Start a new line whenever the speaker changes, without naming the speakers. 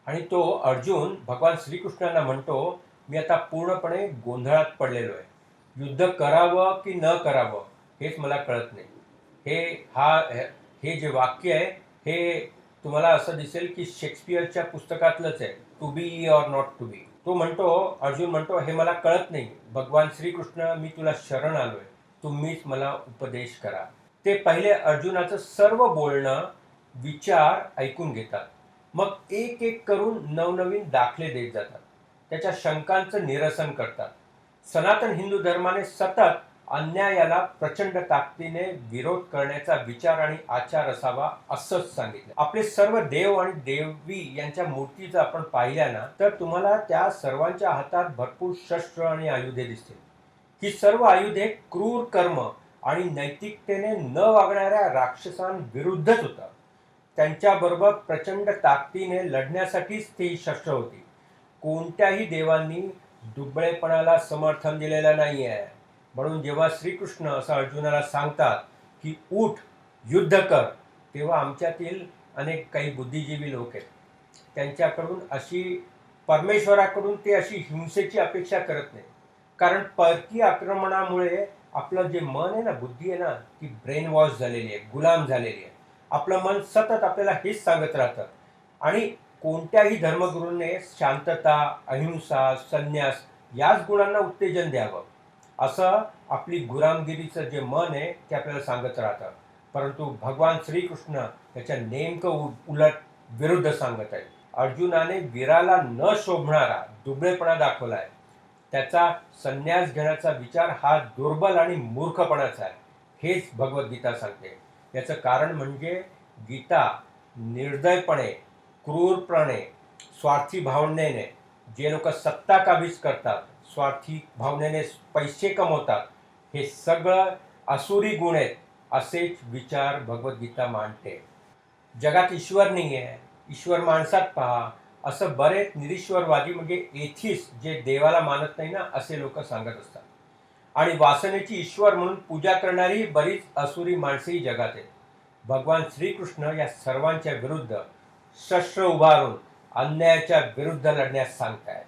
आणि तो अर्जुन भगवान श्रीकृष्णांना म्हणतो, मी आता पूर्णपणे गोंधळात पडलेलो आहे. युद्ध करावं की न करावं हेच मला कळत नाही. हे जे वाक्य आहे हे तुम्हाला असं दिसेल की शेक्सपियरच्या पुस्तकातलंच आहे, to be or not to be. तो म्हणतो, अर्जुन म्हणतो, हे मला कळत नाही. भगवान श्रीकृष्ण, मी तुला शरण आलोय, तुम्हीच मला उपदेश करा. ते पहिले अर्जुनाचं सर्व बोलणं विचार ऐकून घेतात. मग एक एक करून नवनवीन दाखले देत जातात. त्याच्या शंकांचं निरसन करतात. सनातन हिंदू धर्माने सतत अन्यायाला प्रचंड ताकदीने विरोध करण्याचा विचार आणि आचार असावा असंच सांगितलं. आपले सर्व देव आणि देवी यांच्या मूर्ती जर आपण पाहिल्या ना, तर तुम्हाला त्या सर्वांच्या हातात भरपूर शस्त्र आणि आयुधे दिसतील. ही सर्व आयुधे क्रूर कर्म आणि नैतिकतेने न वागणाऱ्या राक्षसांविरुद्धच होतात. त्यांच्याबरोबर प्रचंड ताकदीने लढण्यासाठीच ती शस्त्र होती. कोणत्याही देवांनी दुबळेपणाला समर्थन दिलेलं नाही आहे. म्हणून जेव्हा श्रीकृष्ण असं अर्जुनाला सांगतात की उठ, युद्ध कर, तेव्हा आमच्यातील अनेक काही बुद्धिजीवी लोक आहेत, त्यांच्याकडून परमेश्वराकडून ते अशी हिंसेची अपेक्षा करत नाही. कारण परकीय आक्रमणामुळे आपलं जे मन आहे ना, बुद्धी आहे ना, ती ब्रेन वॉश झालेली आहे, गुलाम झालेली आहे. आपलं मन सतत आपल्याला हेच सांगत राहतं. आणि कोणत्याही धर्मगुरूने शांतता, अहिंसा, संन्यास याच गुणांना उत्तेजन द्यावं असं आपली गुलामगिरीचं जे मन आहे ते आपल्याला सांगत राहतं. परंतु भगवान श्रीकृष्ण याच्या नेमकं उलट विरुद्ध सांगत आहे. अर्जुनाने वीराला न शोभणारा दुबळेपणा दाखवलाय. त्याचा संन्यास घेण्याचा विचार हा दुर्बल आणि मूर्खपणाचा आहे, हेच भगवद्गीता सांगते. याचं कारण म्हणजे गीता निर्दयपणे, क्रूरपणे, स्वार्थी भावनेने जे लोक सत्ता काबीज करतात, स्वार्थी भावनेने पैसे कमवतात, हे सगळं असुरी गुण आहेत असेच विचार भगवद्गीता मांडते. जगात ईश्वर नाही आहे, ईश्वर माणसात पहा, असं बरेच निरीश्वरवादी म्हणजे एथिस्ट, जे देवाला मानत नाही ना, असे लोक सांगत असतात. आणि वासनेची ईश्वर म्हणून पूजा करणारी बरीच असुरी माणसेही जगात आहेत. भगवान श्रीकृष्ण या सर्वांच्या विरुद्ध शस्त्र उभारून अन्यायाच्या विरुद्ध लढण्यास सांगतायत.